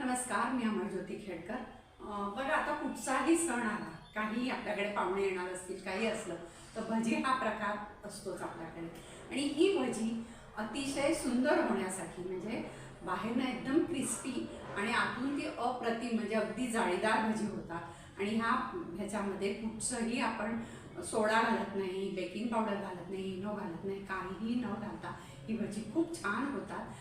नमस्कार, मी अमरज्योती खेडकर. बघा, आता कुठचाही सण आला, काही आपल्याकडे पाहुणे येणार असतील, काही असलं तर भजी हा प्रकार असतोच आपल्याकडे. आणि ही भजी अतिशय सुंदर होण्यासाठी, म्हणजे बाहेरनं एकदम क्रिस्पी आणि आतून ती अप्रतिम, म्हणजे अगदी जाळीदार भजी होतात. आणि ह्याच्यामध्ये कुठचंही आपण सोडा घालत नाही, बेकिंग पावडर घालत नाही, इनो घालत नाही, काहीही न घालता ही भजी खूप छान होतात.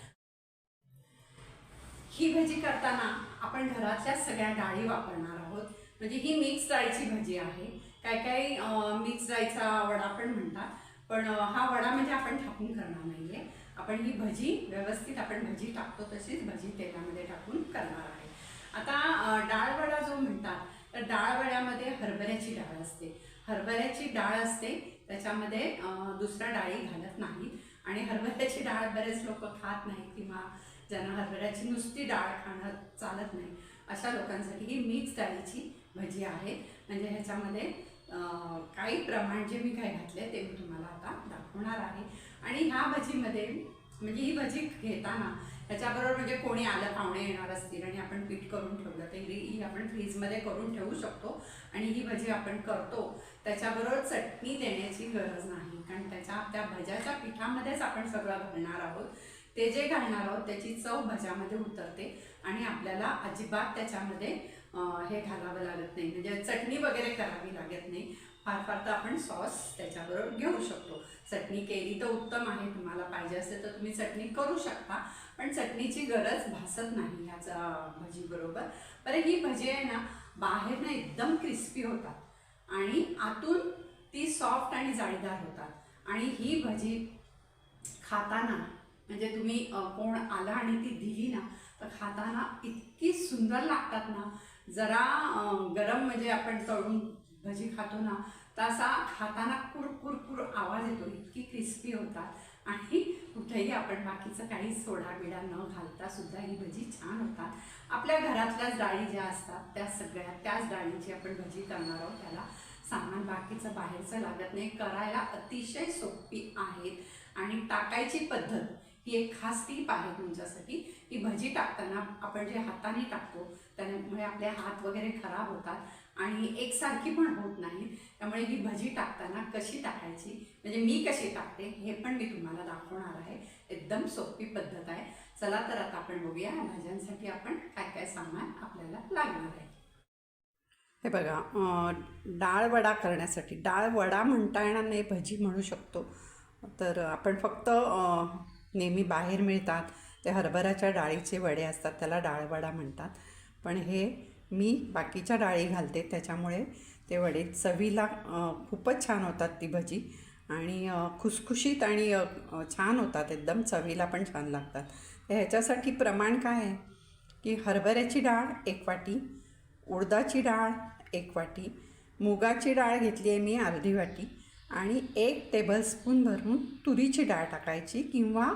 ही भजी करताना आपण घरातल्या सगळ्या डाळी वापरणार आहोत. म्हणजे ही मिक्स डाळीची भजी आहे. काही काही मिक्स डाळीचा वडा पण म्हणतात, पण हा वडा म्हणजे आपण टाकून करणार नाहीये. आपण ही भजी व्यवस्थित, आपण भजी टाकतो तशीच भजी तेलामध्ये टाकून करणार आहे. आता डाळ वडा जो म्हणतात, तर डाळ वड्यामध्ये हरभऱ्याची डाळ असते. हरभऱ्याची डाळ असते, त्याच्यामध्ये दुसऱ्या डाळी घालत नाहीत. आणि हरभऱ्याची डाळ बरेच लोक खात नाहीत, किंवा ज्यांना हरभऱ्याची नुसती डाळ खाणं चालत नाही, अशा लोकांसाठी ही मिक्स डाळीची भजी आहे. म्हणजे ह्याच्यामध्ये काही प्रमाण जे मी काय घातले ते मी तुम्हाला आता दाखवणार आहे. आणि ह्या भजीमध्ये, म्हणजे ही भजी घेताना त्याच्याबरोबर, म्हणजे कोणी आलं, पाहुणे येणार असतील आणि आपण पीठ करून ठेवलं तर ही आपण फ्रीजमध्ये करून ठेवू शकतो. आणि ही भजी आपण करतो त्याच्याबरोबर चटणी देण्याची गरज नाही, कारण त्या भज्याच्या पिठामध्येच आपण सगळं घालणार आहोत. ते जे घालणार आहोत त्याची चव भज्यामध्ये उतरते आणि आपल्याला अजिबात त्याच्यामध्ये हे घालावं लागत नाही, म्हणजे चटणी वगैरे करावी लागत नाही. फार फार तर आपण सॉस त्याच्याबरोबर घेऊ शकतो. चटणी केली तर उत्तम आहे, तुम्हाला पाहिजे असेल तर तुम्ही चटणी करू शकता, पण चटणीची गरज भासत नाही ह्याचा भजीबरोबर. बरं, ही भजी आहे ना, बाहेरनं एकदम क्रिस्पी होतात आणि आतून ती सॉफ्ट आणि जाळीदार होतात. आणि ही भजी खाताना, म्हणजे तुम्ही कोण आला आणि ती दिली ना, तर खाताना इतकी सुंदर लागतात ना. जरा गरम, म्हणजे आपण तळून भजी खातो ना, तसा खाताना कुरकुरकुर आवाज येतो, इतकी क्रिस्पी होतात. आणि कुठेही आपण बाकीचं काही सोडा बिडा न घालता सुद्धा ही भजी छान होतात. आपल्या घरातल्याच डाळी ज्या असतात त्या सगळ्या, त्याच डाळीची आपण भजी करणार आहोत. त्याला सामान बाकीचं बाहेरचं लागत नाही, करायला अतिशय सोपी आहेत. आणि टाकायची पद्धत ही एक खास टीप आहे तुमच्यासाठी. ही भजी टाकताना आपण जे हाताने टाकतो त्यामुळे आपले हात वगैरे खराब होतात आणि एकसारखी पण होत नाही. त्यामुळे ही भजी टाकताना कशी टाकायची, म्हणजे मी कशी टाकते हे पण मी तुम्हाला दाखवणार आहे. एकदम सोपी पद्धत आहे. चला तर आता आपण बघूया भाज्यांसाठी आपण काय काय सामान आपल्याला लागणार आहे. हे बघा, डाळ वडा करण्यासाठी, डाळ वडा म्हणता येणार नाही, भजी म्हणू शकतो. तर आपण फक्त नेहमी बाहेर मिळतात ते हरभऱ्याच्या डाळीचे वडे असतात, त्याला डाळ वडा म्हणतात. पण हे मी बाकीच्या डाळी घालते, त्याच्यामुळे ते वडे चवीला खूपच छान होतात, ती भजी. आणि खुसखुशीत आणि छान होतात, एकदम चवीला पण छान लागतात. तर ह्याच्यासाठी प्रमाण काय आहे की हरभऱ्याची डाळ 1 वाटी, उडदाची डाळ 1 वाटी, मुगाची डाळ घेतली आहे मी अर्धी वाटी, आणि 1 टेबलस्पून भरून तुरीची डाळ टाकायची. किंवा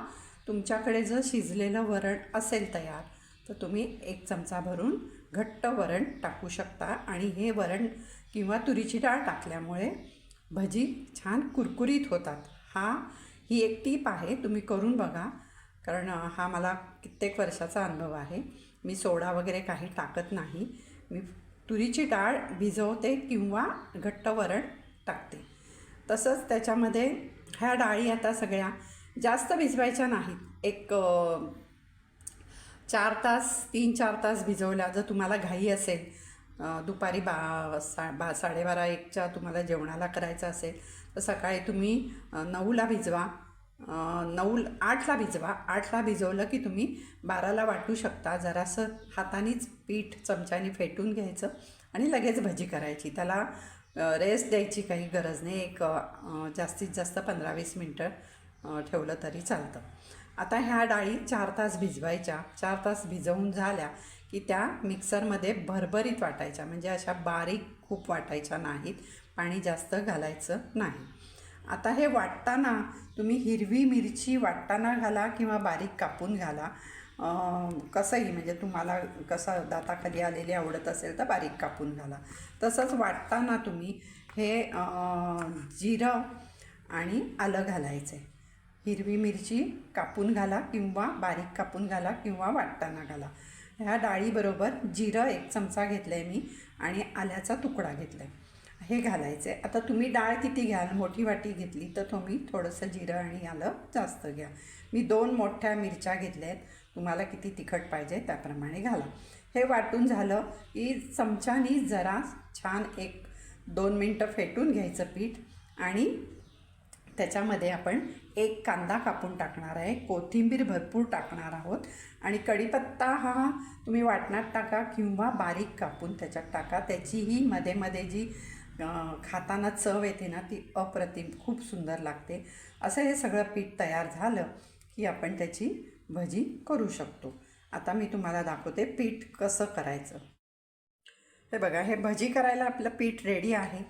तुमच्याकडे जर शिजलेलं वरण असेल तयार, तर तुम्ही 1 चमचा भरून घट्ट वरण टाकू शकता. आणि हे वरण किंवा तुरीची डाळ टाकल्यामुळे भजी छान कुरकुरीत होतात. ही एक टीप आहे, तुम्ही करून बघा, कारण हा मला कित्येक वर्षाचा अनुभव आहे. मी सोडा वगैरे काही टाकत नाही, मी तुरीची डाळ भिजवते किंवा घट्ट वरण टाकते. तसंच त्याच्यामध्ये ह्या डाळी आता सगळ्या जास्त भिजवायच्या नाहीत. एक 3-4 तास भिजवल्या. जर तुम्हाला घाई असेल, दुपारी 12:30-1च्या तुम्हाला जेवणाला करायचं असेल, तर सकाळी तुम्ही 9ला भिजवा, 8ला भिजवा. 8ला भिजवलं की तुम्ही 12ला वाटू शकता. जरासं हातानेच पीठ चमच्याने फेटून घ्यायचं आणि लगेच भजी करायची. त्याला रेस्ट द्यायची काही गरज नाही. जास्तीत जास्त 15-20 मिनटं ठेवलं तरी चालतं. आता ह्या डाळी 4 तास भिजवायच्या. 4 तास भिजवून झाल्या की त्या मिक्सरमध्ये भरभरीत वाटायच्या, म्हणजे अशा बारीक खूप वाटायच्या नाहीत, पाणी जास्त घालायचं नाही. आता हे वाटताना तुम्ही हिरवी मिरची वाटताना घाला किंवा बारीक कापून घाला, कसंही, म्हणजे तुम्हाला कसं दाताखाली आलेली आवडत असेल तर बारीक कापून घाला. तसंच वाटताना तुम्ही हे जिरं आणि आलं घालायचं आहे. हिरवी मिरची कापून घाला किंवा बारीक कापून घाला किंवा वाटताना घाला. ह्या डाळीबरोबर जिरं 1 चमचा घेतलं आहे मी आणि आल्याचा तुकडा घेतला आहे, हे घालायचं आहे. आता तुम्ही डाळ किती घ्याल, मोठी वाटी घेतली तर तुम्ही थोडंसं जिरं आणि आलं जास्त घ्या. मी 2 मोठ्या मिरच्या घेतल्या आहेत, तुम्हाला किती तिखट पाहिजे त्याप्रमाणे घाला. हे वाटून झालं की चमच्यानी जरा छान 1-2 मिनटं फेटून घ्यायचं पीठ आणि त्याच्यामध्ये आपण 1 कांदा कापून टाकणार आहे, कोथिंबीर भरपूर टाकणार आहोत आणि कढीपत्ता हा तुम्ही वाटणात टाका किंवा बारीक कापून त्याच्यात टाका. त्याचीही मध्ये मध्ये जी खाताना चव येते ना ती अप्रतिम खूप सुंदर लागते. असं हे सगळं पीठ तयार झालं की आपण त्याची भजी करू शकतो. आता मी तुम्हाला दाखवते पीठ कसं करायचं. हे बघा, हे भजी करायला आपलं पीठ रेडी आहे.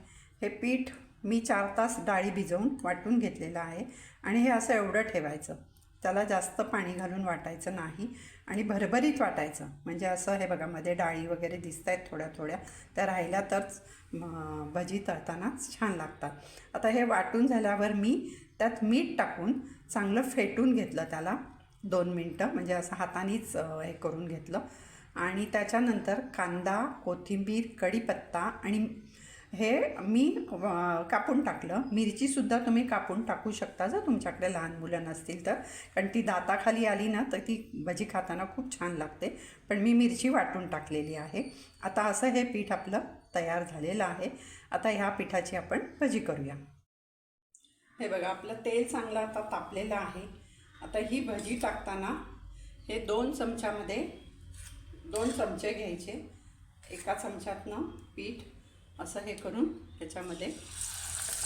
हे पीठ मी 4 तास डाळी भिजवून वाटून घेतलेलं आहे आणि हे असं एवढं ठेवायचं, त्याला जास्त पाणी घालून वाटायचं नाही आणि भरभरीत वाटायचं. म्हणजे असं हे बघा मध्ये डाळी वगैरे दिसत आहेत थोड्या थोड्या, त्या राहिल्या तरच भजी तळतानाच छान लागतात. आता हे वाटून झाल्यावर मी त्यात मीठ टाकून चांगलं फेटून घेतलं त्याला 2 मिनटं, म्हणजे असं हातानेच हे करून घेतलं आणि त्याच्यानंतर कांदा, कोथिंबीर, कढीपत्ता आणि हे मी कापून टाकलं. मिरचीसुद्धा तुम्ही कापून टाकू शकता जर तुमच्याकडे लहान मुलं नसतील तर, कारण ती दाताखाली आली ना तर ती भजी खाताना खूप छान लागते. पण मी मिरची वाटून टाकलेली आहे. आता असं हे पीठ आपलं तयार झालेलं आहे. आता ह्या पिठाची आपण भजी करूया. हे बघा, आपलं तेल चांगलं आता तापलेलं आहे. आता ही भजी टाकताना हे 2 चमच्यामध्ये 2 चमचे घ्यायचे. एका चमच्यातनं पीठ असं हे करून त्याच्यामध्ये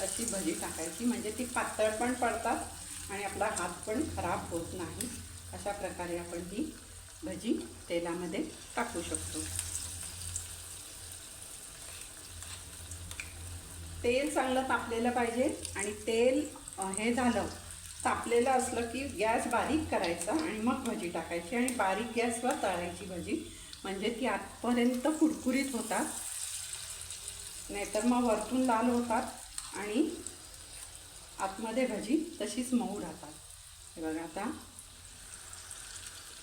अशी भजी टाकायची, म्हणजे ती पातळ पण पडतात आणि आपला हात पण खराब होत नाही. अशा प्रकारे आपण ही भजी तेलामध्ये टाकू शकतो. तेल चांगलं तापलेलं पाहिजे आणि तेल हे झालं तापलेलं असलं की गॅस बारीक करायचा आणि मग भजी टाकायची आणि बारीक गॅसवर तळायची भजी, म्हणजे ती आतपर्यंत कुरकुरीत होतात, नाहीतर मग वरतून लाल होतात आणि आतमध्ये भजी तशीच मऊ राहतात. हे बघा, आता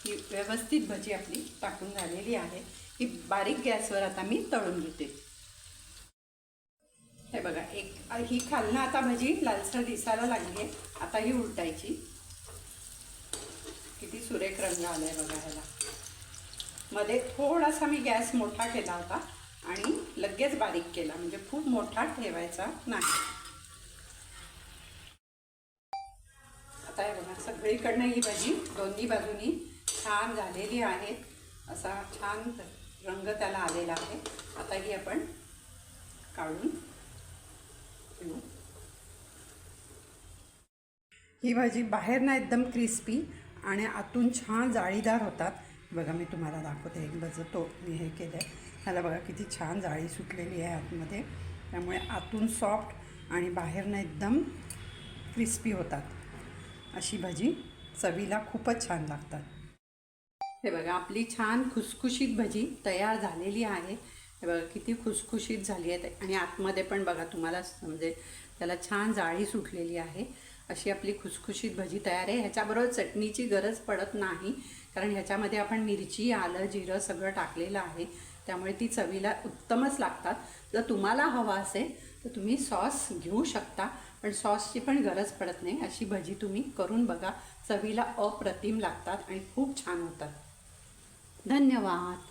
ही व्यवस्थित भजी आपली टाकून झालेली आहे. ही बारीक गॅसवर आता मी तळून घेते. हे बघा, ही खालनं आता भजी लालसर दिसायला लागली आहे. आता ही उलटायची. किती सुरेख रंग आला आहे बघा ह्याला. मध्ये थोडासा मी गॅस मोठा केला होता आणि लगेच बारीक केला, म्हणजे खूप मोठा ठेवायचा नाही. आता हे बघा, सगळीकडनं ही भजी दोन्ही बाजूनी छान झालेली आहे. असा छान रंग त्याला आलेला आहे. आता ही आपण काढून घेऊ. ही भाजी बाहेर ना एकदम क्रिस्पी आणि आतून छान जाळीदार होतात. बघा, मी तुम्हाला दाखवते. एक भजी तो मी हे केलं आहे, ह्याला बघा किती छान जाळी सुटलेली आहे आतमध्ये, त्यामुळे आतून सॉफ्ट आणि बाहेरनं एकदम क्रिस्पी होतात. अशी भजी चवीला खूपच छान लागतात. हे बघा, आपली छान खुसखुशीत भजी तयार झालेली आहे. हे बघा किती खुसखुशीत झाली आहे आणि आतमध्ये पण बघा तुम्हाला म्हणजे त्याला छान जाळी सुटलेली आहे. अशी आपली खुसखुशीत भजी तयार आहे. ह्याच्याबरोबर चटणीची गरज पडत नाही, कारण ह्याच्यामध्ये आपण मिरची, आलं, जिरं सगळं टाकलेलं आहे, त्यामुळे ती चवीला उत्तमच लागतात. जर तुम्हाला हवा असेल तर तुम्ही सॉस घेऊ शकता, पण सॉसची पण गरज पडत नाही. अशी भजी तुम्ही करून बघा, चवीला अप्रतिम लागतात आणि खूप छान होतात. धन्यवाद.